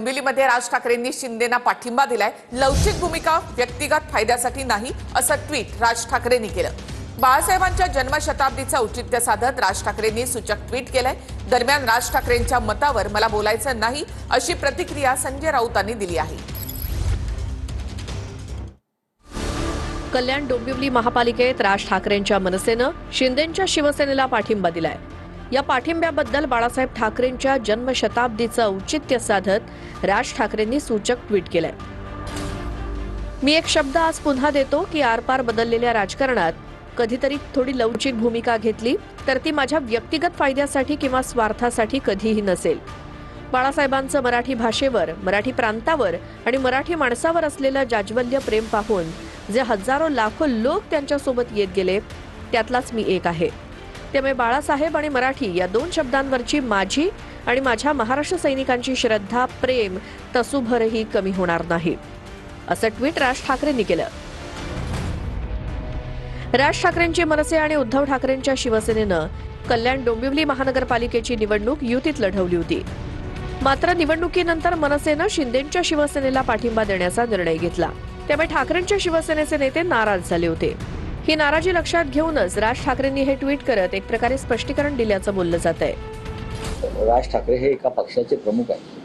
दिल्लीमध्ये राज ठाकरेंनी शिंदेना पाठिंबा दिलाय। लवचिक भूमिका, व्यक्तिगत फायद्यासाठी नाही असं ट्विट राज ठाकरेंनी केलं। बाळासाहेबांच्या जन्मशताब्दीचं औचित्य साधत राज ठाकरेंनी सूचक ट्विट केलंय। दरम्यान राज ठाकरेंच्या मतावर मला बोलायचं नाही अशी प्रतिक्रिया संजय राऊतांनी दिली आहे। कल्याण डोंबिवली महापालिकेत राज ठाकरेंच्या मनसेनं शिंदेंच्या शिवसेनेला पाठिंबा दिलाय। या पाठिंब्याबद्दल बाळासाहेब ठाकरेंच्या जन्मशताब्दीचं औचित्य साधत राज ठाकरेंनी सूचक ट्विट केलंय। मी एक शब्द आज पुन्हा देतो की आरपार बदललेल्या राजकारणात कधीतरी थोडी लवचिक भूमिका घेतली तर ती माझ्या व्यक्तिगत फायद्यासाठी किंवा स्वार्थासाठी कधीही नसेल। बाळासाहेबांचं मराठी भाषेवर, मराठी प्रांतावर आणि मराठी माणसावर असलेलं जाज्वल्य प्रेम पाहून जे हजारो लाखो लोक त्यांच्यासोबत येत गेले त्यातलाच मी एक आहे। त्यामुळे बाळासाहेब आणि मराठी या दोन शब्दांवरची माझी आणि माझ्या महाराष्ट्र सैनिकांची श्रद्धा, प्रेम तसूभरही कमी होणार नाही असं ट्विट राज ठाकरेंनी केलं। राज ठाकरेंची मनसे आणि उद्धव ठाकरेंच्या शिवसेनेनं कल्याण डोंबिवली महानगरपालिकेची निवडणूक युतीत लढवली होती। मात्र निवडणुकीनंतर मनसेनं शिंदेंच्या शिवसेनेला पाठिंबा देण्याचा निर्णय घेतला। त्यामुळे ठाकरेंच्या शिवसेनेचे नेते नाराज झाले होते। ही नाराजी लक्षात घेऊनच राज ठाकरेंनी हे ट्विट करत एक प्रकारे स्पष्टीकरण दिल्याचं बोललं जात आहे। राज ठाकरे हे एका पक्षाचे प्रमुख आहेत,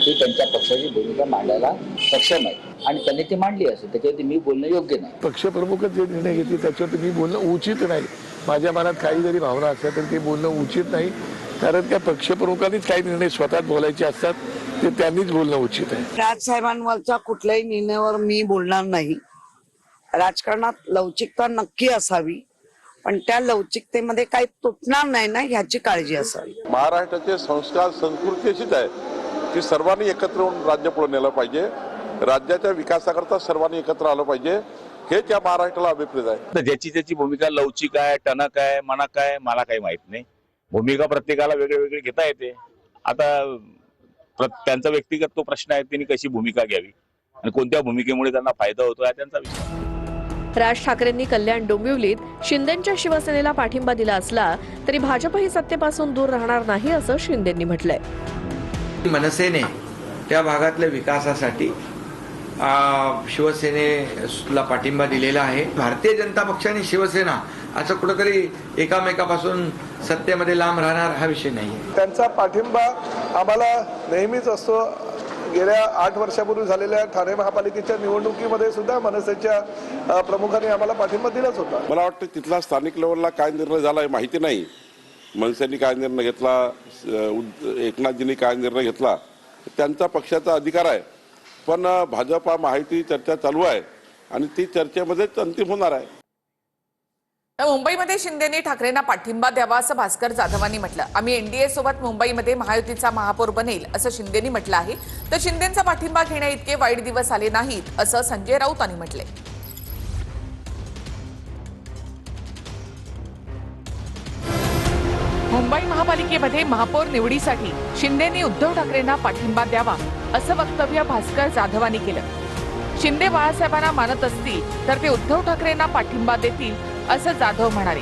ते त्यांच्या पक्षाची भूमिका मांडायला सक्षम आहेत आणि त्यांनी ती मांडली असेल, त्याच्यावरती मी बोलणं योग्य नाही। पक्षप्रमुखच जे निर्णय घेतले त्याच्यावरती मी बोलणं उचित नाही। माझ्या मनात काही जरी भावना असल्या तर ते बोलणं उचित नाही, कारण त्या पक्षप्रमुखांनीच काही निर्णय स्वतः बोलायचे असतात, ते त्यांनीच बोलणं उचित आहे। राजसाहेबांवरच्या कुठल्याही निर्णयावर मी बोलणार नाही। राजकारणात लवचिकता नक्की असावी, पण त्या लवचिकतेमध्ये काही तुटणार नाही ना ह्याची काळजी असावी। महाराष्ट्राचे संस्कार संस्कृती अशीच आहे की सर्वांनी एकत्र येऊन राज्य पुढे नेलं पाहिजे, राज्याच्या विकासाकरता सर्वांनी एकत्र आलं पाहिजे, हेच या महाराष्ट्राला अभिप्रेत आहे। ज्याची त्याची भूमिका लवचिक आहे, टणक आहे, मनक आहे, मला काही माहित नाही। भूमिका प्रत्येकाला वेगळी वेगळी घेता येते। आता त्यांचा व्यक्तिगत तो प्रश्न आहे, त्यांनी कशी भूमिका घ्यावी आणि कोणत्या भूमिकेमुळे त्यांना फायदा होतो हा त्यांचा विषय। राज ठाकरेंनी कल्याण डोंबिवलीत शिंदेंच्या शिवसेनेला पाठिंबा दिला असला तरी भाजपही सत्तेपासून दूर राहणार नाही असं शिंदेंनी म्हटलंय। मनसेने त्या भागातल्या विकासासाठी शिवसेनेला पाठिंबा दिलेला आहे। भारतीय जनता पक्ष आणि शिवसेना असं कुठेतरी एकामेकापासून सत्तेमध्ये लांब राहणार हा विषय नाही। त्यांचा पाठिंबा आम्हाला नेहमीच असतो। गेल्या 8 वर्षापूर्वी झालेल्या ठाणे महापालिकेच्या निवडणुकीमध्ये सुद्धा मनसेच्या प्रमुखांनी आम्हाला पाठिंबा दिलाच होता। मला वाटतं तिथला स्थानिक लेवलला काय निर्णय झाला हे माहिती नाही। मनसेने काय निर्णय घेतला, एकनाथजींनी काय निर्णय घेतला, त्यांचा पक्षाचा अधिकार आहे, पण भाजपा महायुती चर्चा चालू आहे आणि ती चर्चेमध्येच अंतिम होणार आहे। मुंबईमध्ये शिंदेंनी ठाकरेंना पाठिंबा द्यावा असं भास्कर जाधवांनी म्हटलं। आम्ही एनडीए सोबत मुंबईमध्ये महायुतीचा महापौर बनेल असं शिंदेंनी म्हटलं आहे। तर शिंदेंचा पाठिंबा घेण्या इतके वाईट दिवस आले नाहीत असं संजय राऊतांनी म्हटलंय। मुंबई महापालिकेमध्ये महापौर निवडीसाठी शिंदेंनी उद्धव ठाकरेंना पाठिंबा द्यावा असं वक्तव्य भास्कर जाधवांनी केलं। शिंदे बाळासाहेबांना मानत असतील तर ते उद्धव ठाकरेंना पाठिंबा देतील असं जाधव म्हणाले।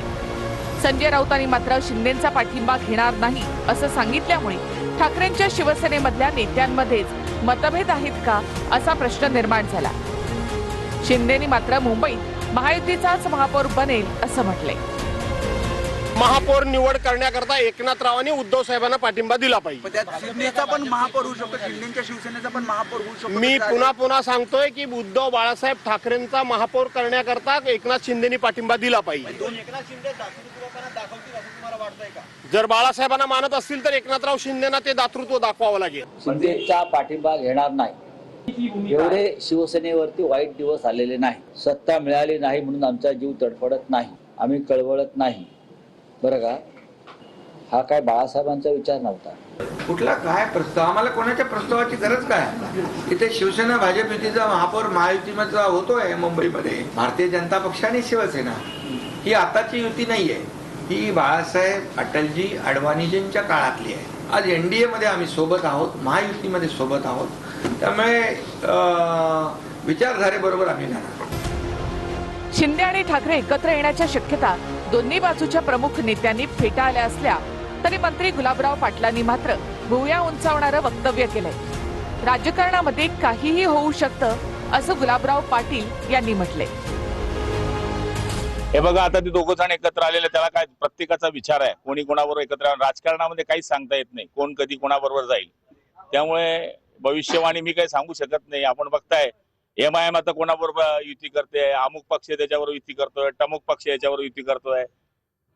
संजय राऊतांनी मात्र शिंदेंचा पाठिंबा घेणार नाही असं सांगितल्यामुळे ठाकरेंच्या शिवसेनेमधल्या नेत्यांमध्येच मतभेद आहेत का असा प्रश्न निर्माण झाला। शिंदेंनी मात्र मुंबईत महायुतीचाच महापौर बनेल असं म्हटलंय। महापौर निवड करण्याकरता एकनाथरावांनी उद्धव साहेबांना पाठिंबा दिला पाहिजे। शिंदेचा पण महापौर होऊ शकतो, शिंदेच्या शिवसेनेचा पण महापौर होऊ शकतो। मी पुन्हा सांगतोय की उद्धव बाळासाहेब ठाकरेंचा महापौर करण्याकरता एकनाथ शिंदेनी पाठिंबा दिला पाहिजे। जर बाळासाहेबांना मानत असतील तर एकनाथराव शिंदेना ते दातृत्व दाखवावं लागेल। शिंदेचा पाठिंबा घेणार नाही। एवढे शिवसेनेवरती वाईट दिवस आलेले नाही। सत्ता मिळाली नाही म्हणून आमचा जीव तडफडत नाही, आम्ही कळवळत नाही, बरं का? हा काय बाळासाहेबांचा विचार नव्हता। कुठला काय प्रस्ताव, आम्हाला कोणाच्या प्रस्तावाची गरज काय? इथे शिवसेना भाजप युतीचा महापौर महायुतीचा होतोय मुंबईमध्ये। भारतीय जनता पक्ष आणि शिवसेना ही आताची युती नाहीये, ही बाळासाहेब, अटलजी, अडवाणीजींच्या काळातली आहे। आज एनडीए मध्ये आम्ही सोबत आहोत, महायुतीमध्ये सोबत आहोत, त्यामुळे विचारधारेबरोबर आम्ही जाणार। शिंदे आणि ठाकरे एकत्र येण्याच्या शक्यता दोन्ही बाजूच्या प्रमुख नेत्यांनी फेटाळल्या असल्या तरी मंत्री गुलाबराव पाटलांनी मात्र भुवया उंचावणारं वक्तव्य केलंय। राजकारणामध्ये काहीही होऊ शकतं असं गुलाबराव पाटील यांनी म्हटलंय। हे बघा, आता ते दोघं जण एकत्र आलेले, त्याला काय प्रत्येकाचा विचार आहे, कोणी कोणाबरोबर एकत्र, राजकारणामध्ये काहीच सांगता येत नाही कोण कधी कोणाबरोबर जाईल। त्यामुळे भविष्यवाणी मी काही सांगू शकत नाही। आपण बघताय MIM आता कोणाबरोबर युती करते, अमुक पक्ष त्याच्यावर युती करतोय, टमुक पक्ष याच्यावर युती करतोय।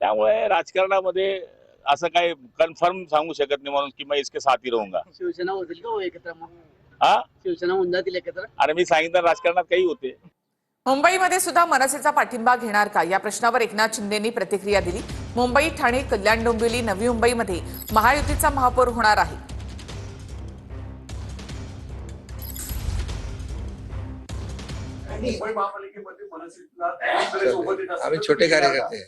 त्यामुळे राजकारणामध्ये असं काही कन्फर्म सांगू शकत नाही म्हणून की मैं इसके साथ ही रहूंगा। शिवसेना होतील का एकत्र? हा, शिवसेना होऊन जातील एकत्र? आणि मी सांगितलं राजकारणात काही होते। मुंबईमध्ये सुद्धा मनसेचा पाठिंबा घेणार का या प्रश्नावर एकनाथ शिंदेंनी प्रतिक्रिया दिली। मुंबई, ठाणे, कल्याण, डोंबिवली, नवी मुंबईमध्ये महायुतीचा महापौर होणार आहे। आम्ही छोटे कार्यकर्ते।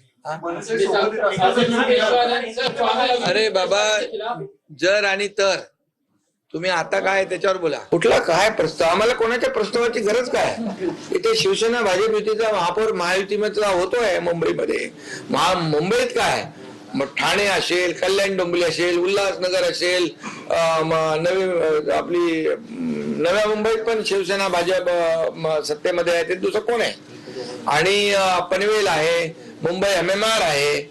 अरे बाबा, जर आणि तर तुम्ही आता काय त्याच्यावर बोला, कुठला काय प्रस्ताव, आम्हाला कोणाच्या प्रस्तावाची गरज काय? इथे शिवसेना भाजप युतीचा महापौर महायुतीचा होतोय मुंबईमध्ये। मुंबईत काय, मग ठाणे असेल, कल्याण डोंबिवली असेल, उल्हासनगर असेल, नवी आपली नव्या मुंबईत पण शिवसेना भाजप सत्तेमध्ये आहे, ते दुसरं कोण आहे? आणि पनवेल आहे, मुंबई MMR आहे,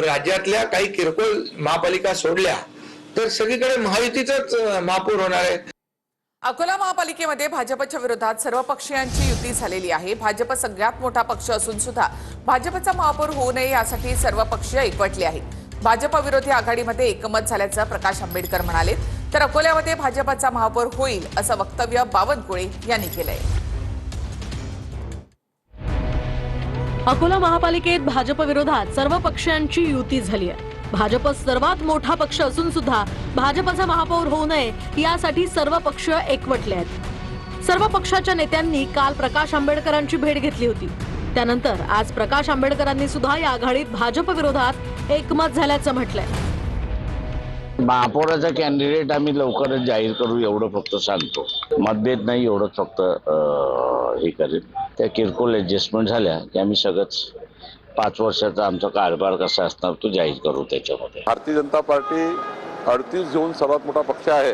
राज्यातल्या काही किरकोळ महापालिका सोडल्या तर सगळीकडे महायुतीचाच महापौर होणार आहे। अकोला महापालिकेमध्ये भाजपच्या विरोधात सर्व पक्षीयांची युती झालेली आहे। भाजप सगळ्यात मोठा पक्ष असून सुद्धा भाजपचा महापौर होऊ नये यासाठी सर्व पक्षीय एकवटले आहेत। भाजप विरोधी आघाडीमध्ये एकमत झाल्याचं प्रकाश आंबेडकर म्हणाले, तर अकोल्यामध्ये भाजपचा महापौर होईल असं वक्तव्य बावनकुळे यांनी केलंय। अकोला महापालिकेत भाजप विरोधात सर्व पक्षांची युती झाली आहे। भाजप सर्वात मोठा पक्ष असून सुद्धा भाजपचा महापौर होऊ नये यासाठी सर्व पक्ष एकवटले आहेत। सर्व पक्षाच्या नेत्यांनी काल प्रकाश आंबेडकरांची भेट घेतली होती। त्यानंतर आज प्रकाश आंबेडकरांनी सुद्धा या आघाडीत भाजप विरोधात एकमत झाल्याचं म्हटलंय। महापौराचा कॅन्डिडेट आम्ही लवकरच जाहीर करू एवढं फक्त सांगतो, मतभेद नाही एवढंच फक्त हे करेल। त्या किरकोळ ऍडजस्टमेंट झाल्या की आम्ही सगळंच 5 वर्षाचा आमचा कारभार कसा असणार तो जाहीर करू त्याच्यामध्ये। भारतीय जनता पार्टी 38 घेऊन सर्वात मोठा पक्ष आहे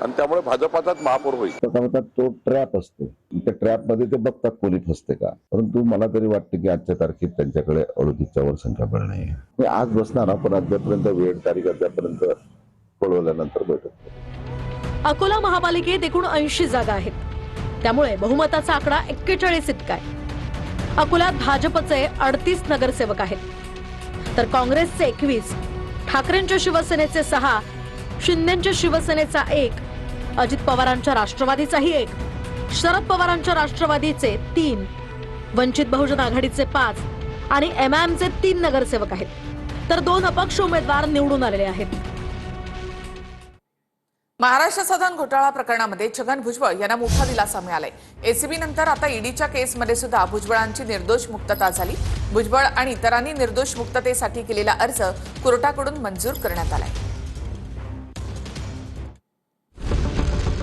आणि त्यामुळे भाजपाचाच महापौर होईल। तो ट्रॅप असतो, त्या ट्रॅपमध्ये ते बघतात कोणी फसते का, परंतु मला तरी वाटतं की आजच्या तारखेत त्यांच्याकडे 38च्या वर संख्याबळ नाही। आज बसणार आपण, अद्यापर्यंत वेळ तारीख अद्यापर्यंत कळवल्यानंतर बैठक। अकोला महापालिकेत एकूण 80 जागा आहेत, त्यामुळे बहुमताचा आकडा 41 इतका आहे। अकोल्यात भाजपचे 38 नगरसेवक आहेत, तर काँग्रेसचे 21, ठाकरेंच्या शिवसेनेचे 6, शिंदेच्या शिवसेनेचा 1, अजित पवारांच्या राष्ट्रवादीचाही 1, शरद पवारांच्या राष्ट्रवादीचे 3, वंचित बहुजन आघाडीचे 5 आणि MIMचे 3 नगरसेवक आहेत, तर 2 अपक्ष उमेदवार निवडून आलेले आहेत। महाराष्ट्र सदन घोटाळा प्रकरणामध्ये छगन भुजबळ यांना मोठा दिलासा मिळालाय। एसीबी नंतर आता ईडीच्या केसमध्ये सुद्धा भुजबळांची निर्दोष मुक्तता झाली। भुजबळ आणि इतरांनी निर्दोष मुक्ततेसाठी केलेला अर्ज कोर्टाकडून मंजूर करण्यात आलाय।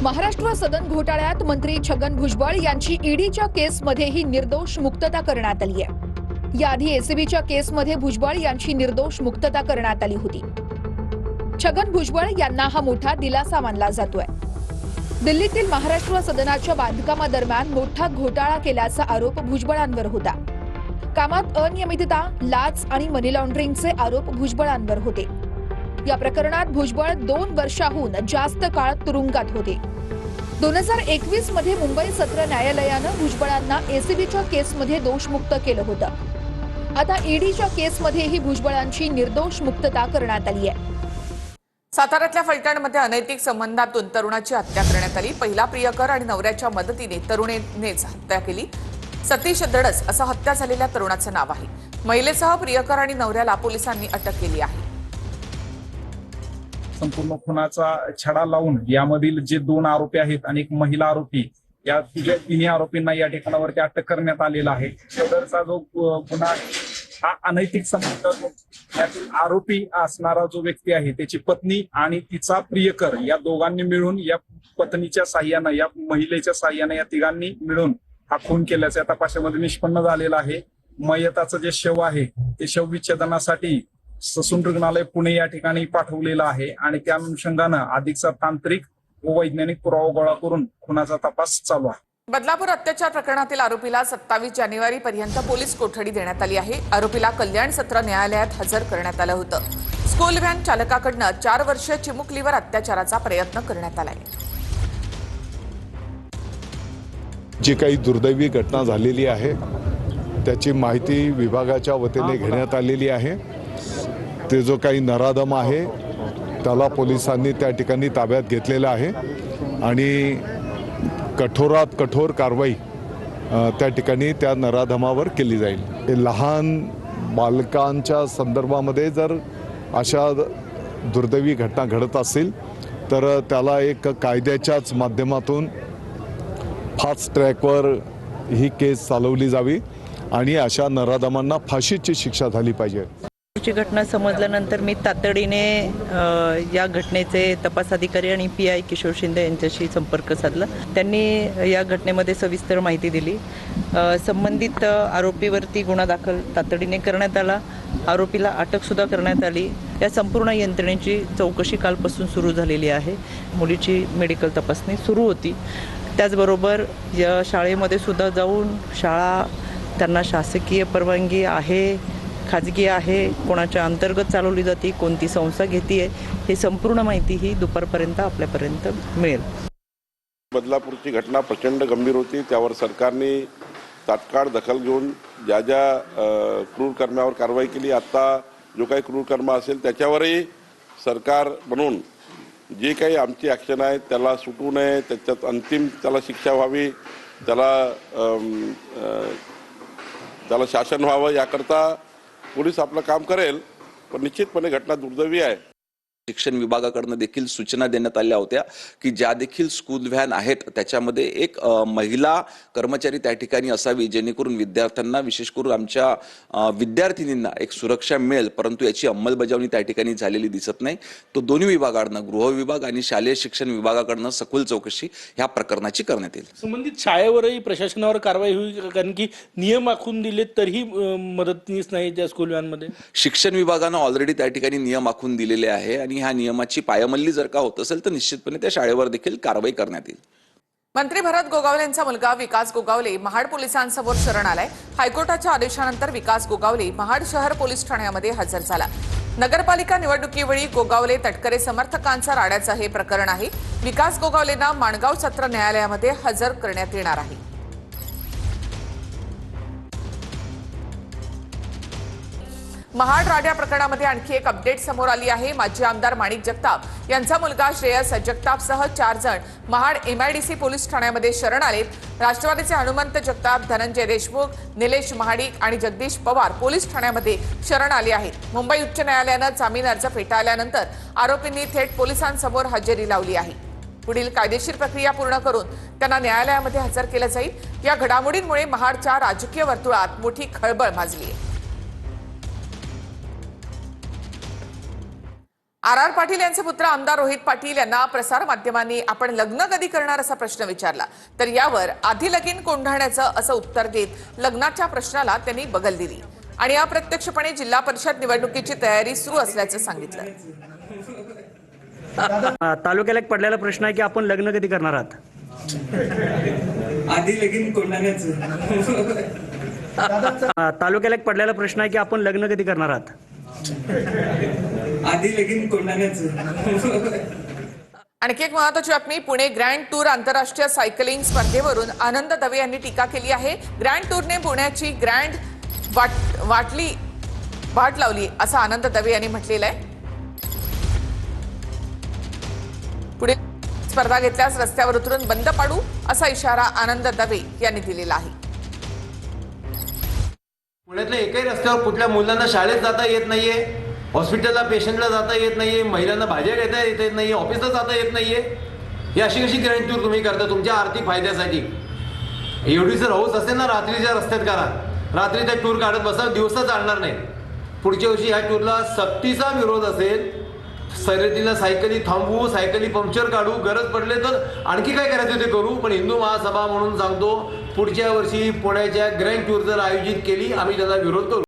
महाराष्ट्र सदन घोटाळ्यात मंत्री छगन भुजबळ यांची ईडीच्या केसमध्येही निर्दोष मुक्तता करण्यात आली आहे। याआधी एसीबीच्या केसमध्ये भुजबळ यांची निर्दोष मुक्तता करण्यात आली होती। छगन भुजबळ यांना हा मोठा दिलासा मानला जातोय। दिल्लीतील महाराष्ट्र सदनाच्या बांधकामादरम्यान मोठा घोटाळा केल्याचा आरोप भुजबळांवर होता। कामात अनियमितता, लाच आणि मनी लॉन्ड्रिंगचे आरोप भुजबळांवर होते। या प्रकरणात भुजबळ 2 वर्षाहून जास्त काळ तुरुंगात होते। 2021 मध्ये मुंबई सत्र न्यायालयानं भुजबळांना एसीबीच्या केसमध्ये दोषमुक्त केलं होतं। आता ईडीच्या केसमध्येही भुजबळांची निर्दोष मुक्तता करण्यात आली आहे। साताऱ्यातल्या फलटणमध्ये अनैतिक संबंधातून तरुणाची हत्या करण्यात आली। पहिला प्रियकर आणि नवऱ्याच्या मदतीने तरुणीनेच हत्या केली। सतीश दडस असं हत्या झालेल्या तरुणाचं नाव आहे। महिलेसह प्रियकर आणि नवऱ्याला पोलिसांनी अटक केली आहे। संपूर्ण खुनाचा छडा लावून यामधील जे 2 आरोपी आहेत आणि एक महिला आरोपी, या तिन्ही आरोपींना या ठिकाणावरती अटक करण्यात आलेला आहे। सदरचा जो गुन्हा हा अनैतिक संबंध, यातील आरोपी असणारा जो व्यक्ती आहे त्याची पत्नी आणि तिचा प्रियकर या दोघांनी मिळून, या पत्नीच्या साह्यानं, या महिलेच्या साह्यानं या तिघांनी मिळून हा खून केल्याचं या तपासामध्ये निष्पन्न झालेला आहे। मयताचं जे शव आहे ते शवविच्छेदनासाठी ससून रुग्णालय पुणे या ठिकाणी पाठवलेलं आहे आणि त्या अनुषंगानं अधिकचा तांत्रिक व वैज्ञानिक पुरावा गोळा करून खुनाचा तपास चालू आहे. बदलापूर अत्याचार प्रकरणातील आरोपीला 27 जानेवारी पर्यंत पोलीस कोठडी देण्यात आली आहे. आरोपीला कल्याण सत्र न्यायालयात हजर करण्यात आलं होतं. स्कूल व्हॅन चालकाकडनं 4 वर्ष चिमुकलीवर अत्याचाराचा प्रयत्न करण्यात आलाय. जी काही दुर्दैवी घटना झालेली आहे त्याची माहिती विभागाच्या वतीने घेण्यात आलेली आहे. ते जो काही नराधम आहे त्याला पोलिसांनी त्या ठिकाणी ताब्यात घेतलेला आहे आणि कठोरात कठोर कारवाई त्या ठिकाणी त्या नराधमावर केली जाईल. लहान बालकांच्या संदर्भामध्ये जर अशा दुर्दैवी घटना घडत असतील तर त्याला एक कायद्याच्याच माध्यमातून फास्ट ट्रॅकवर ही केस चालवली जावी आणि अशा नराधमांना फाशीची शिक्षा झाली पाहिजे. ची घटना समजल्यानंतर मी तातडीने या घटनेचे तपास अधिकारी आणि PI किशोर शिंदे यांच्याशी संपर्क साधला. त्यांनी या घटनेमध्ये सविस्तर माहिती दिली. संबंधित आरोपीवरती गुन्हा दाखल तातडीने करण्यात आला. आरोपीला अटकसुद्धा करण्यात आली. या संपूर्ण यंत्रणेची चौकशी कालपासून सुरू झालेली आहे. मुलीची मेडिकल तपासणी सुरू होती. त्याचबरोबर या शाळेमध्ये सुद्धा जाऊन शाळा त्यांना शासकीय परवानगी आहे, खाजगी आहे, कोणाच्या अंतर्गत चालवली जाते, कोणती संस्था घेते, हे संपूर्ण माहिती ही दुपारपर्यंत आपल्यापर्यंत मिळेल. बदलापूरची घटना प्रचंड गंभीर होती. त्यावर सरकारने तात्काळ दखल घेऊन ज्या क्रूर कर्मावर कारवाई केली. आता जो काही क्रूर कर्म असेल त्याच्यावरही सरकार म्हणून जे काही आमची ॲक्शन आहे त्याला सुटू नये, त्याच्यात अंतिम त्याला शिक्षा व्हावी, त्याला शासन व्हावं याकरता पोलीस आपलं काम करेल. पण निश्चितपणे घटना दुर्दैवी आहे. शिक्षण विभागाकडून देखील सूचना देण्यात आल्या होत्या की ज्या देखील स्कूल व्हॅन आहेत त्याच्यामध्ये एक महिला कर्मचारी त्या ठिकाणी असावी जेणेकरून विद्यार्थ्यांना, विशेष करून आमच्या विद्यार्थिनींना एक सुरक्षा मिळेल. परंतु याची अंमलबजावणी त्या ठिकाणी झालेली दिसत नाही. तो दोन्ही विभागाकडनं, गृह विभाग आणि शालेय शिक्षण विभागाकडनं सखोल चौकशी ह्या प्रकरणाची करण्यात येईल. संबंधित शाळेवरही प्रशासनावर कारवाई होईल, कारण की नियम आखून दिले तरीही मदतनीस नाही त्या स्कूल व्हॅनमध्ये. शिक्षण विभागानं ऑलरेडी त्या ठिकाणी नियम आखून दिलेले आहे आणि ह्या नियमाची पायमल्ली जर का होत असेल तर निश्चितपणे त्या शाळेवर देखील कारवाई करण्यात येईल. मंत्री भरत गोगावलेंचा मुलगा विकास गोगावले महाड पोलिसांसमोर शरण आलाय. हायकोर्टाच्या आदेशानंतर विकास गोगावले महाड शहर पोलीस ठाण्यामध्ये हजर झाला. नगरपालिका निवडणुकीवेळी गोगावले तटकरे समर्थकांचा राड्याचं हे प्रकरण आहे. विकास गोगावलेंना माणगाव सत्र न्यायालयामध्ये हजर करण्यात येणार आहे. महाड राड्या प्रकरणामध्ये आणखी एक अपडेट समोर आली आहे. माजी आमदार माणिक जगताप यांचा मुलगा श्रेयस जगतापसह 4 जण महाड MIDC पोलीस ठाण्यामध्ये शरण आलेत. राष्ट्रवादीचे हनुमंत जगताप, धनंजय देशमुख, निलेश महाडिक आणि जगदीश पवार पोलीस ठाण्यामध्ये शरण आले आहेत. मुंबई उच्च न्यायालयानं जामीन अर्ज फेटाळल्यानंतर आरोपींनी थेट पोलिसांसमोर हजेरी लावली आहे. पुढील कायदेशीर प्रक्रिया पूर्ण करून त्यांना न्यायालयामध्ये हजर केलं जाईल. या घडामोडींमुळे महाडच्या राजकीय वर्तुळात मोठी खळबळ माजली आहे. RR पाटील यांचे पुत्र आमदार रोहित पाटील यांना प्रसार माध्यमांनी आपण लग्न कधी करणार असा प्रश्न विचारला. तर यावर आधी लगीन कोंढाण्याचं असं उत्तर देत लग्नाच्या प्रश्नाला त्यांनी बगल दिली आणि अप्रत्यक्षपणे जिल्हा परिषद निवडणुकीची तयारी सुरू असल्याचं सांगितलं. तालुक्याला एक पडलेला प्रश्न आहे की आपण लग्न कधी करणार आहात. आधी लगीन कोंढाण्याचं. तालुक्याला एक पडलेला प्रश्न आहे की आपण लग्न कधी करणार आहात. आधी लगीन कोंढाण्याचं. आणखी एक महत्त्वाची बातमी. पुणे ग्रँड टूर आंतरराष्ट्रीय सायकलिंग स्पर्धेवरून आनंद दवे यांनी टीका केली आहे. ग्रँड टूरने पुण्याची ग्रँड वाट लावली असं आनंद दवे यांनी म्हटलेलं आहे. पुढे स्पर्धा घेतल्यास रस्त्यावर उतरून बंद पाडू असा इशारा आनंद दवे यांनी दिलेला आहे. पुण्यातल्या एकही रस्त्यावर कुठल्या मुलांना शाळेत जाता येत नाहीये, हॉस्पिटलला पेशंटला जाता येत नाहीये, महिलांना भाज्या घेता येत नाहीये, ऑफिसला जाता येत नाहीये. ही अशी कशी ग्रँड टूर तुम्ही करता तुमच्या आर्थिक फायद्यासाठी? एवढी जर हौस असेल ना रात्रीच्या रस्त्यात करा, रात्री त्या टूर काढत बसा, दिवसा चालणार नाही. पुढच्या वर्षी ह्या टूरला सक्तीचा विरोध असेल. शर्यतीला सायकली थांबवू, सायकली पंक्चर काढू, गरज पडले तर आणखी काय करायचं ते करू. पण हिंदू महासभा म्हणून सांगतो, पुढच्या वर्षी पुण्याच्या ग्रँड टूर जर आयोजित केली आम्ही त्याला विरोध करू.